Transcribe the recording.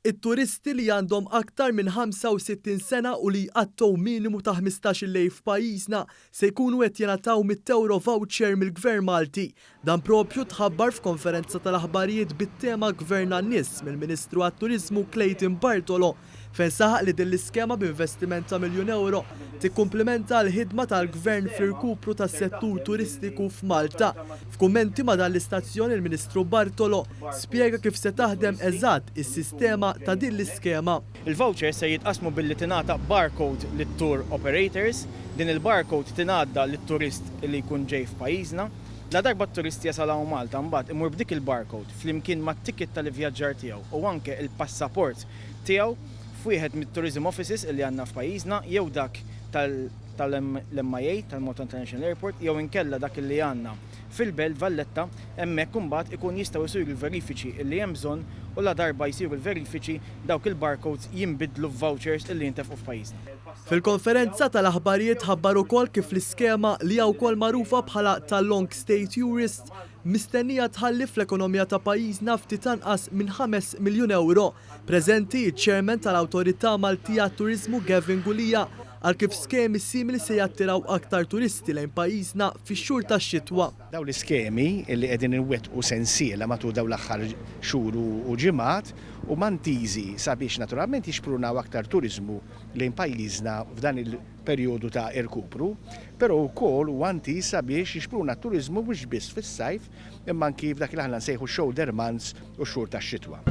it-turisti li għandhom aktar minn 65 sena u li jqattow minimu ta' 15-il lejl f'pajjiżna se jkunu qed jingħataw €100 voucher mill-Gvern Malti. Dan propju tħabbar f'konferenza tal-aħbarijiet bit-tema Gvern għan-Nies mill-Ministru għat-Turiżmu Clayton Bartolo fejn saħaq li din l-iskema b'investiment ta' €1,000,000 tikkumplementa l-ħidma tal-Gvern fl-irkupru tas-settur turistiku f'Malta. F'kummenti ma' dan l-istazzjon il-Ministru Bartolo spjega kif se taħdem eżatt is-sistema ta' din l-iskema. Il-voucher se jitqasmu billi tingħata barcode lit-tour operators, din il-barcode tingħadda lit-turist li jkun ġej f'pajjiżna. La darba t-turisti jasalaw Malta mbagħad imur b'dik il-barcode flimkien mat-ticket tal-ivvjaġġar tiegħu u anke il-passaport tiegħu f'wieħed mit-tourism offices li għandna f'pajjiżna jew dak tal-MIA, tal-Malta International Airport, jew inkella dak li għandna fil-Belt Valletta, hemmhekk imbagħad ikun jistgħu jsiru l-verifiċi li hemm bżonn u la darba jsiru l-verifiċi dawk il-barcodes jinbidlu f'vouchers li jintefqu f'pajjiżna. Fil-konferenza tal-aħbarijiet ħabbar ukoll kif l-iskema li hija wkoll magħrufa bħala tal-long stay tourist mistennija tħalli fl-ekonomija ta' pajjiżna ftit anqas minn €5 miljun. Preżenti iċ-Chairman tal-Awtorità Maltija tat-Turiżmu Gulija għal kif skemi simili se jattiraw aktar turisti lejn pajjiżna fix-xhur tax-xitwa. Daw l-iskemi li qegħdin inwettqu sensiela matul dawn l-aħħar xhur u ġimgħat u mantiżi sabiex naturalment jixprunaw aktar turiżmu lejn pajjiżna f'dan il-perjodu ta' irkupru, però wkoll u antiż sabiex jixpruna t-turiżmu mhux biss fis-sajf imma anki f'dak li aħna nsejħu shoulder months u xhur tax-xitwa.